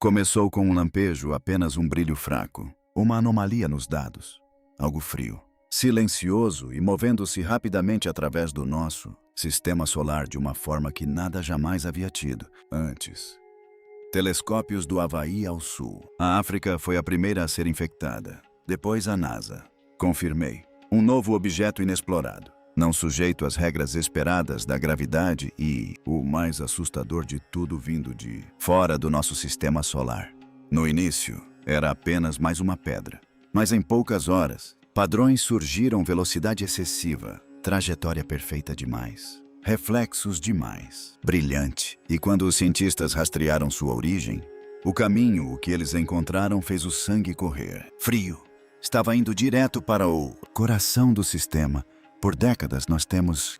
Começou com um lampejo, apenas um brilho fraco. Uma anomalia nos dados. Algo frio, silencioso e movendo-se rapidamente através do nosso sistema solar de uma forma que nada jamais havia tido antes. Telescópios do Havaí ao sul. A África foi a primeira a ser infectada. Depois a NASA. Confirmei. Um novo objeto inexplorado. Não sujeito às regras esperadas da gravidade e, o mais assustador de tudo, vindo de fora do nosso sistema solar. No início, era apenas mais uma pedra. Mas em poucas horas, padrões surgiram: velocidade excessiva, trajetória perfeita demais, reflexos demais, brilhante. E quando os cientistas rastrearam sua origem, o caminho, o que eles encontraram, fez o sangue correr. Frio. Estava indo direto para o coração do sistema. Por décadas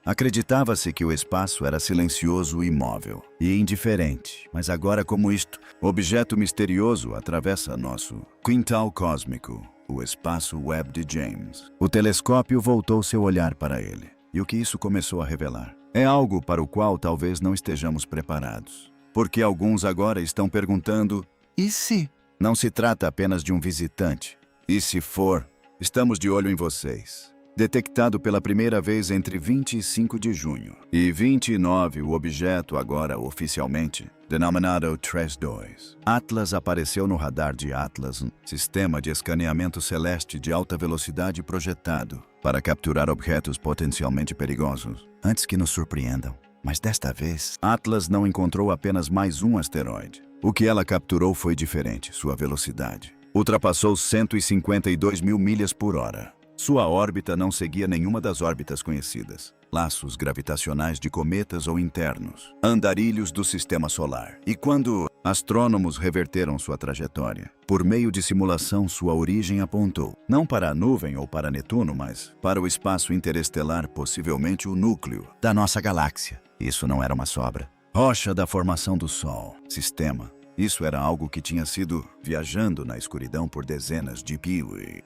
acreditava-se que o espaço era silencioso e imóvel e indiferente, mas agora, como isto, objeto misterioso atravessa nosso quintal cósmico, o espaço Webb de James. O telescópio voltou seu olhar para ele, e o que isso começou a revelar é algo para o qual talvez não estejamos preparados. Porque alguns agora estão perguntando: e se? Não se trata apenas de um visitante. E se for, estamos de olho em vocês. Detectado pela primeira vez entre 25 de junho e 29, o objeto agora oficialmente denominado TRES-2. Atlas apareceu no radar de Atlas, um sistema de escaneamento celeste de alta velocidade projetado para capturar objetos potencialmente perigosos antes que nos surpreendam. Mas desta vez, Atlas não encontrou apenas mais um asteroide. O que ela capturou foi diferente. Sua velocidade ultrapassou 152 mil milhas por hora. Sua órbita não seguia nenhuma das órbitas conhecidas. Laços gravitacionais de cometas ou internos, andarilhos do sistema solar. E quando astrônomos reverteram sua trajetória, por meio de simulação, sua origem apontou não para a nuvem ou para Netuno, mas para o espaço interestelar, possivelmente o núcleo da nossa galáxia. Isso não era uma sobra. Rocha da formação do Sol. Sistema. Isso era algo que tinha sido viajando na escuridão por dezenas de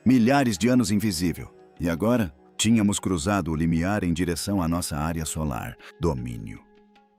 milhares de anos, invisível. E agora, tínhamos cruzado o limiar em direção à nossa área solar, domínio.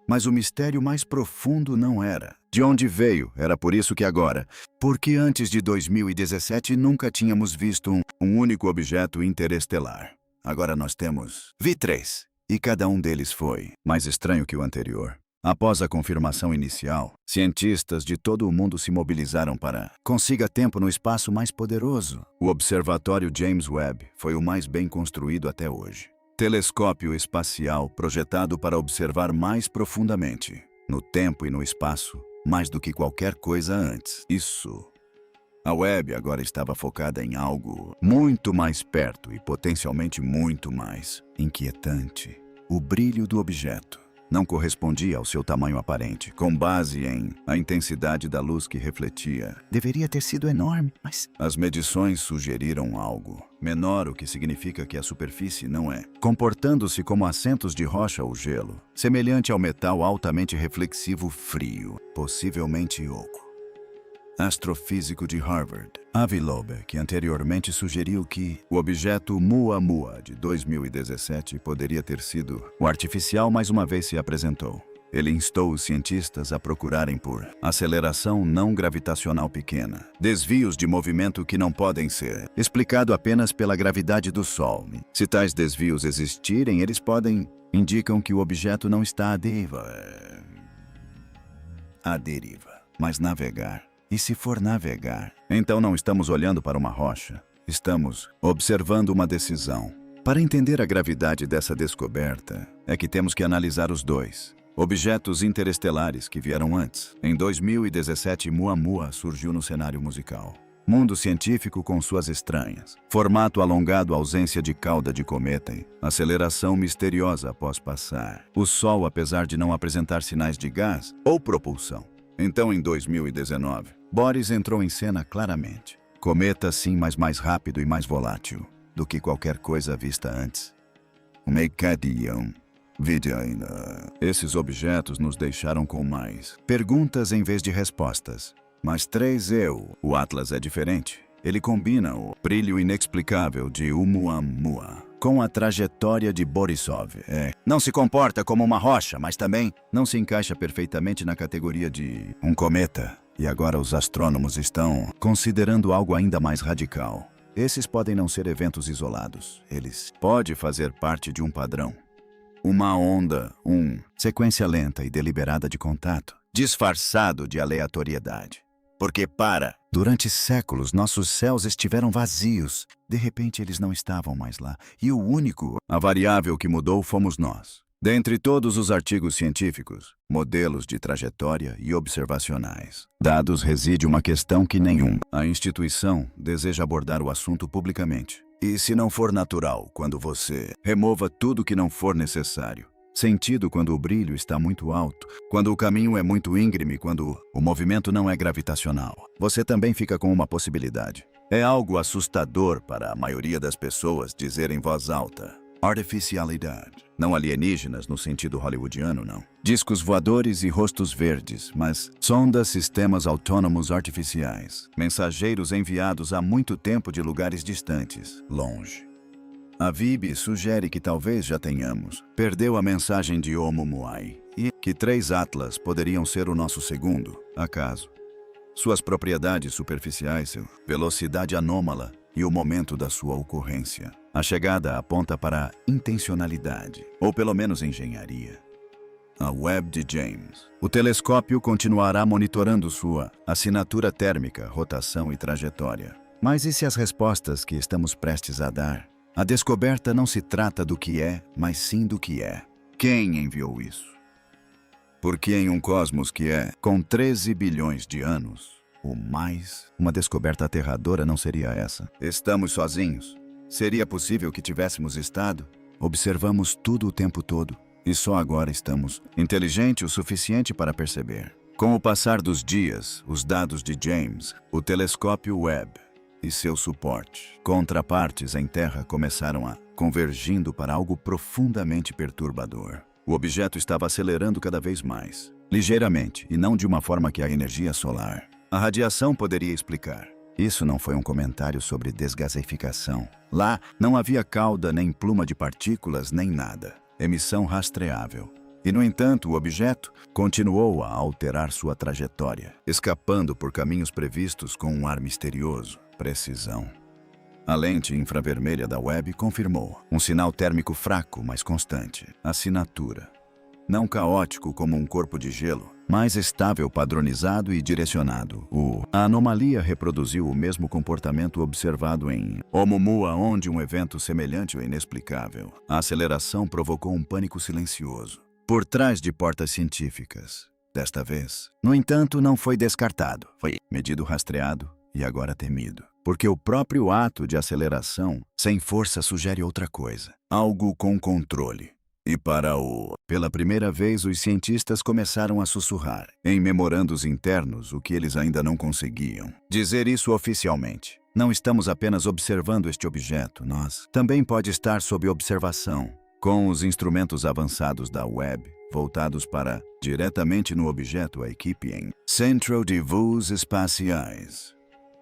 Mas o mistério mais profundo não era de onde veio. Era por isso que agora, porque antes de 2017 nunca tínhamos visto um único objeto interestelar. Agora nós temos três, e cada um deles foi mais estranho que o anterior. Após a confirmação inicial, cientistas de todo o mundo se mobilizaram para consiga tempo no espaço mais poderoso. O Observatório James Webb foi o mais bem construído até hoje. Telescópio espacial projetado para observar mais profundamente, no tempo e no espaço, mais do que qualquer coisa antes. A Webb agora estava focada em algo muito mais perto e potencialmente muito mais inquietante. O brilho do objeto não correspondia ao seu tamanho aparente, com base em a intensidade da luz que refletia. Deveria ter sido enorme, mas as medições sugeriram algo menor, o que significa que a superfície não é, comportando-se como assentos de rocha ou gelo, semelhante ao metal altamente reflexivo frio, possivelmente oco. Astrofísico de Harvard, Avi Loeb, que anteriormente sugeriu que o objeto Muamua de 2017 poderia ter sido o artificial, mais uma vez se apresentou. Ele instou os cientistas a procurarem por aceleração não gravitacional pequena, desvios de movimento que não podem ser explicado apenas pela gravidade do Sol. Se tais desvios existirem, eles indicam que o objeto não está à deriva. Mas navegar. E se for navegar, então não estamos olhando para uma rocha. Estamos observando uma decisão. Para entender a gravidade dessa descoberta, é que temos que analisar os dois objetos interestelares que vieram antes. Em 2017, Muamua surgiu no cenário musical. Mundo científico com suas estranhas. Formato alongado, ausência de cauda de cometa e aceleração misteriosa após passar o Sol, apesar de não apresentar sinais de gás ou propulsão. Então, em 2019, Boris entrou em cena claramente. Cometa sim, mas mais rápido e mais volátil do que qualquer coisa vista antes. Esses objetos nos deixaram com mais perguntas em vez de respostas. Mas o Atlas é diferente. Ele combina o brilho inexplicável de Oumuamua com a trajetória de Borisov. Não se comporta como uma rocha, mas também não se encaixa perfeitamente na categoria de um cometa. E agora os astrônomos estão considerando algo ainda mais radical. Esses podem não ser eventos isolados. Eles podem fazer parte de um padrão. Uma onda, sequência lenta e deliberada de contato, disfarçado de aleatoriedade. Porque durante séculos nossos céus estiveram vazios. De repente eles não estavam mais lá. E a variável que mudou fomos nós. Dentre todos os artigos científicos, modelos de trajetória e observacionais, dados reside uma questão que a instituição deseja abordar o assunto publicamente. E se não for natural, quando você remova tudo que não for necessário. Sentido quando o brilho está muito alto, quando o caminho é muito íngreme, quando o movimento não é gravitacional. Você também fica com uma possibilidade. É algo assustador para a maioria das pessoas dizer em voz alta. Artificialidade. Não alienígenas no sentido hollywoodiano, não. Discos voadores e rostos verdes, mas sondas, sistemas autônomos artificiais. Mensageiros enviados há muito tempo de lugares distantes, longe. A VIB sugere que talvez já tenhamos. Perdeu a mensagem de Oumuamua e que 3 Atlas poderiam ser o nosso segundo, acaso. Suas propriedades superficiais, sua velocidade anômala e o momento da sua ocorrência. A chegada aponta para a intencionalidade, ou pelo menos engenharia. A Webb de James. O telescópio continuará monitorando sua assinatura térmica, rotação e trajetória. Mas e se as respostas que estamos prestes a dar? A descoberta não se trata do que é, mas sim do que é. Quem enviou isso? Porque em um cosmos que é, com 13 bilhões de anos, uma descoberta aterradora não seria essa. Estamos sozinhos. Seria possível que tivéssemos estado? Observamos tudo o tempo todo, e só agora estamos inteligentes o suficiente para perceber. Com o passar dos dias, os dados de James, o telescópio Webb e seu suporte, contrapartes em Terra começaram a convergindo para algo profundamente perturbador. O objeto estava acelerando cada vez mais, ligeiramente, e não de uma forma que a energia solar. A radiação poderia explicar. Isso não foi um comentário sobre desgasificação. Lá não havia cauda, nem pluma de partículas, nem nada. Emissão rastreável. E, no entanto, o objeto continuou a alterar sua trajetória, escapando por caminhos previstos com um ar misterioso. Precisão. A lente infravermelha da Webb confirmou. Um sinal térmico fraco, mas constante. Assinatura. Não caótico como um corpo de gelo, mas estável, padronizado e direcionado. A anomalia reproduziu o mesmo comportamento observado em Oumuamua, onde um evento semelhante ou inexplicável. A aceleração provocou um pânico silencioso, por trás de portas científicas. Desta vez, no entanto, não foi descartado. Foi medido, rastreado e agora temido. Porque o próprio ato de aceleração, sem força, sugere outra coisa. Algo com controle. E pela primeira vez, os cientistas começaram a sussurrar, em memorandos internos, o que eles ainda não conseguiam dizer isso oficialmente. Não estamos apenas observando este objeto, nós também pode estar sob observação, com os instrumentos avançados da Webb, voltados para diretamente no objeto, a equipe em Centro de Voos Espaciais,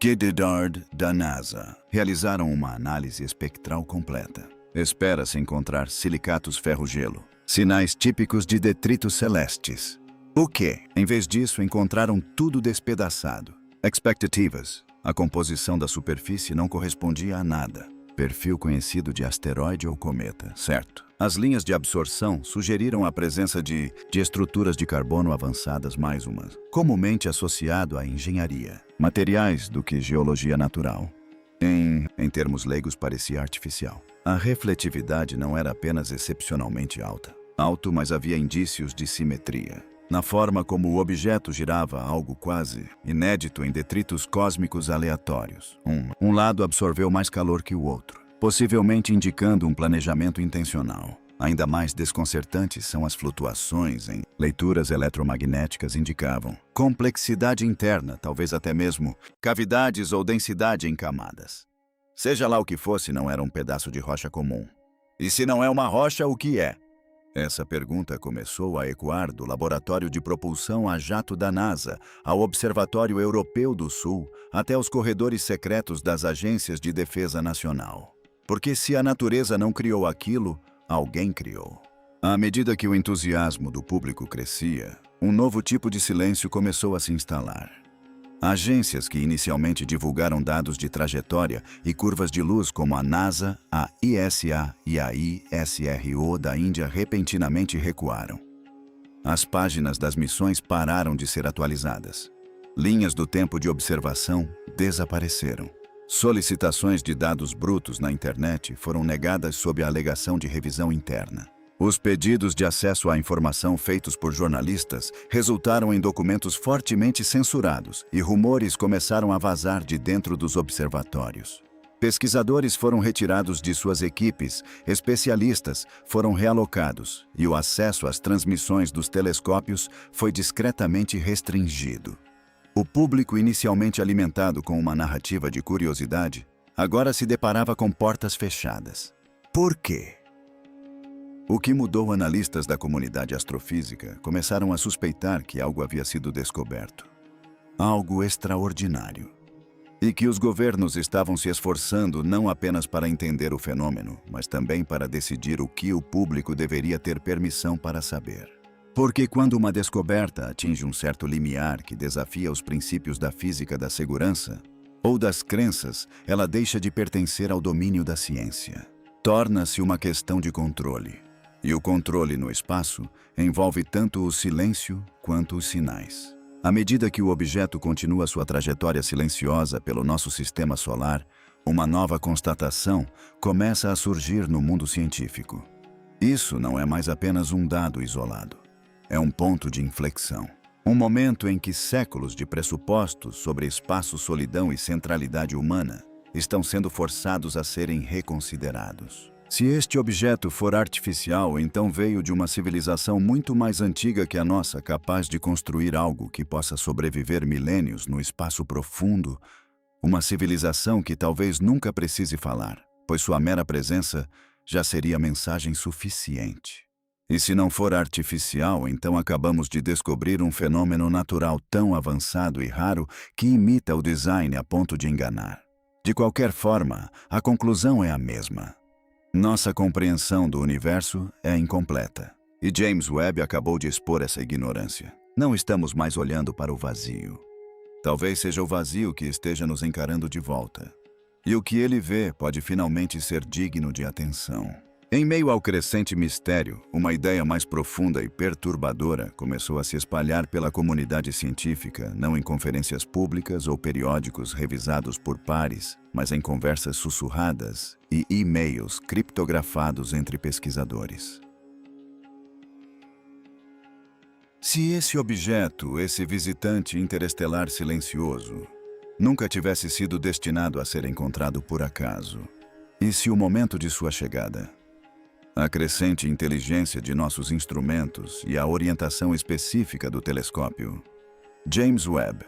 Goddard da NASA, realizaram uma análise espectral completa. Espera-se encontrar silicatos ferro-gelo, sinais típicos de detritos celestes. O que? Em vez disso, encontraram tudo despedaçado. Expectativas. A composição da superfície não correspondia a nada. Perfil conhecido de asteroide ou cometa, certo? As linhas de absorção sugeriram a presença de estruturas de carbono avançadas, mais uma, comumente associado à engenharia, materiais do que geologia natural. Em termos leigos, parecia artificial. A refletividade não era apenas excepcionalmente alto, mas havia indícios de simetria. Na forma como o objeto girava, algo quase inédito em detritos cósmicos aleatórios. Um lado absorveu mais calor que o outro, possivelmente indicando um planejamento intencional. Ainda mais desconcertantes são as flutuações em leituras eletromagnéticas indicavam complexidade interna, talvez até mesmo cavidades ou densidade em camadas. Seja lá o que fosse, não era um pedaço de rocha comum. E se não é uma rocha, o que é? Essa pergunta começou a ecoar do Laboratório de Propulsão a Jato da NASA, ao Observatório Europeu do Sul, até os corredores secretos das agências de defesa nacional. Porque se a natureza não criou aquilo, alguém criou. À medida que o entusiasmo do público crescia, um novo tipo de silêncio começou a se instalar. Agências que inicialmente divulgaram dados de trajetória e curvas de luz como a NASA, a ESA e a ISRO da Índia repentinamente recuaram. As páginas das missões pararam de ser atualizadas. Linhas do tempo de observação desapareceram. Solicitações de dados brutos na internet foram negadas sob a alegação de revisão interna. Os pedidos de acesso à informação feitos por jornalistas resultaram em documentos fortemente censurados e rumores começaram a vazar de dentro dos observatórios. Pesquisadores foram retirados de suas equipes, especialistas foram realocados e o acesso às transmissões dos telescópios foi discretamente restringido. O público, inicialmente alimentado com uma narrativa de curiosidade, agora se deparava com portas fechadas. Por quê? O que mudou? Analistas da comunidade astrofísica começaram a suspeitar que algo havia sido descoberto. Algo extraordinário. E que os governos estavam se esforçando não apenas para entender o fenômeno, mas também para decidir o que o público deveria ter permissão para saber. Porque quando uma descoberta atinge um certo limiar que desafia os princípios da física da segurança ou das crenças, ela deixa de pertencer ao domínio da ciência. Torna-se uma questão de controle. E o controle no espaço envolve tanto o silêncio quanto os sinais. À medida que o objeto continua sua trajetória silenciosa pelo nosso sistema solar, uma nova constatação começa a surgir no mundo científico. Isso não é mais apenas um dado isolado. É um ponto de inflexão. Um momento em que séculos de pressupostos sobre espaço, solidão e centralidade humana estão sendo forçados a serem reconsiderados. Se este objeto for artificial, então veio de uma civilização muito mais antiga que a nossa, capaz de construir algo que possa sobreviver milênios no espaço profundo, uma civilização que talvez nunca precise falar, pois sua mera presença já seria mensagem suficiente. E se não for artificial, então acabamos de descobrir um fenômeno natural tão avançado e raro que imita o design a ponto de enganar. De qualquer forma, a conclusão é a mesma. Nossa compreensão do universo é incompleta. E James Webb acabou de expor essa ignorância. Não estamos mais olhando para o vazio. Talvez seja o vazio que esteja nos encarando de volta. E o que ele vê pode finalmente ser digno de atenção. Em meio ao crescente mistério, uma ideia mais profunda e perturbadora começou a se espalhar pela comunidade científica, não em conferências públicas ou periódicos revisados por pares, mas em conversas sussurradas e e-mails criptografados entre pesquisadores. Se esse objeto, esse visitante interestelar silencioso, nunca tivesse sido destinado a ser encontrado por acaso, e se o momento de sua chegada, a crescente inteligência de nossos instrumentos e a orientação específica do telescópio, James Webb,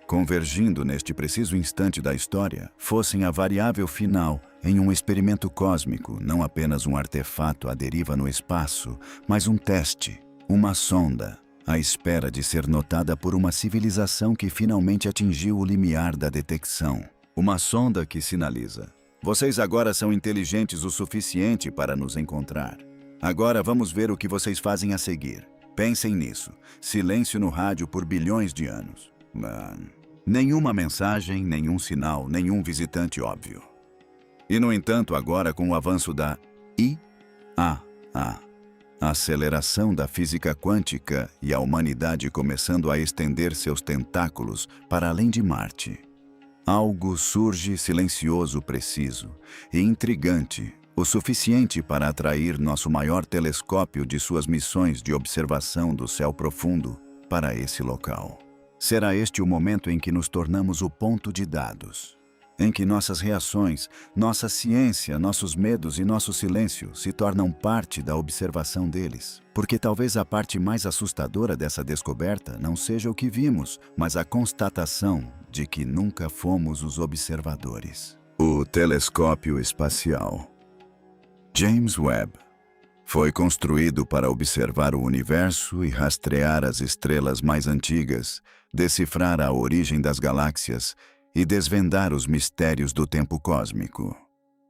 convergindo neste preciso instante da história, fossem a variável final em um experimento cósmico, não apenas um artefato à deriva no espaço, mas um teste, uma sonda, à espera de ser notada por uma civilização que finalmente atingiu o limiar da detecção. Uma sonda que sinaliza: vocês agora são inteligentes o suficiente para nos encontrar. Agora vamos ver o que vocês fazem a seguir. Pensem nisso. Silêncio no rádio por bilhões de anos. Nenhuma mensagem, nenhum sinal, nenhum visitante óbvio. E, no entanto, agora com o avanço da a aceleração da física quântica e a humanidade começando a estender seus tentáculos para além de Marte, algo surge silencioso, preciso e intrigante, o suficiente para atrair nosso maior telescópio de suas missões de observação do céu profundo para esse local. Será este o momento em que nos tornamos o ponto de dados, em que nossas reações, nossa ciência, nossos medos e nosso silêncio se tornam parte da observação deles. Porque talvez a parte mais assustadora dessa descoberta não seja o que vimos, mas a constatação de que nunca fomos os observadores. O telescópio espacial. James Webb foi construído para observar o universo e rastrear as estrelas mais antigas, decifrar a origem das galáxias e desvendar os mistérios do tempo cósmico.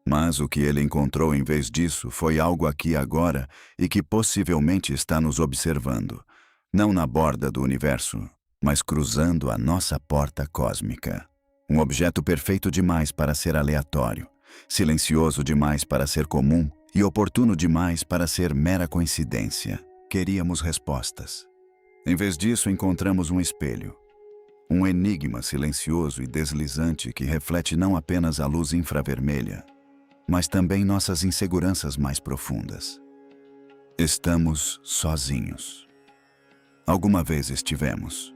Mas o que ele encontrou em vez disso foi algo aqui e agora e que possivelmente está nos observando, não na borda do universo, mas cruzando a nossa porta cósmica. Um objeto perfeito demais para ser aleatório, silencioso demais para ser comum e oportuno demais para ser mera coincidência. Queríamos respostas. Em vez disso, encontramos um espelho. Um enigma silencioso e deslizante que reflete não apenas a luz infravermelha, mas também nossas inseguranças mais profundas. Estamos sozinhos. Alguma vez estivemos.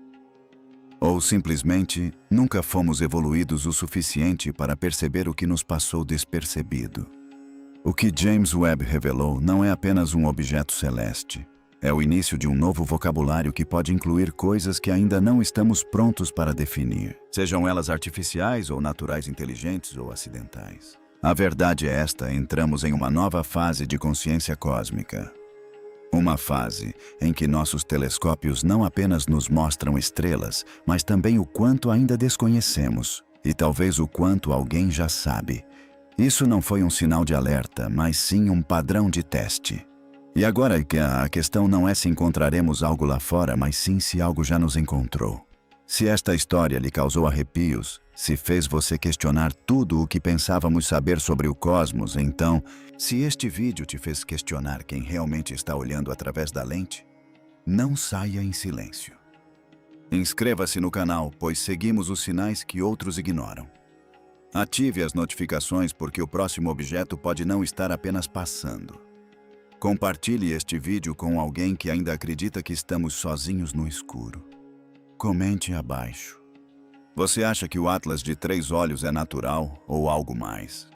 Ou simplesmente nunca fomos evoluídos o suficiente para perceber o que nos passou despercebido. O que James Webb revelou não é apenas um objeto celeste. É o início de um novo vocabulário que pode incluir coisas que ainda não estamos prontos para definir, sejam elas artificiais ou naturais, inteligentes ou acidentais. A verdade é esta: entramos em uma nova fase de consciência cósmica. Uma fase em que nossos telescópios não apenas nos mostram estrelas, mas também o quanto ainda desconhecemos, e talvez o quanto alguém já sabe. Isso não foi um sinal de alerta, mas sim um padrão de teste. E agora a questão não é se encontraremos algo lá fora, mas sim se algo já nos encontrou. Se esta história lhe causou arrepios, se fez você questionar tudo o que pensávamos saber sobre o cosmos, então, se este vídeo te fez questionar quem realmente está olhando através da lente, não saia em silêncio. Inscreva-se no canal, pois seguimos os sinais que outros ignoram. Ative as notificações porque o próximo objeto pode não estar apenas passando. Compartilhe este vídeo com alguém que ainda acredita que estamos sozinhos no escuro. Comente abaixo. Você acha que o Atlas de 3 olhos é natural ou algo mais?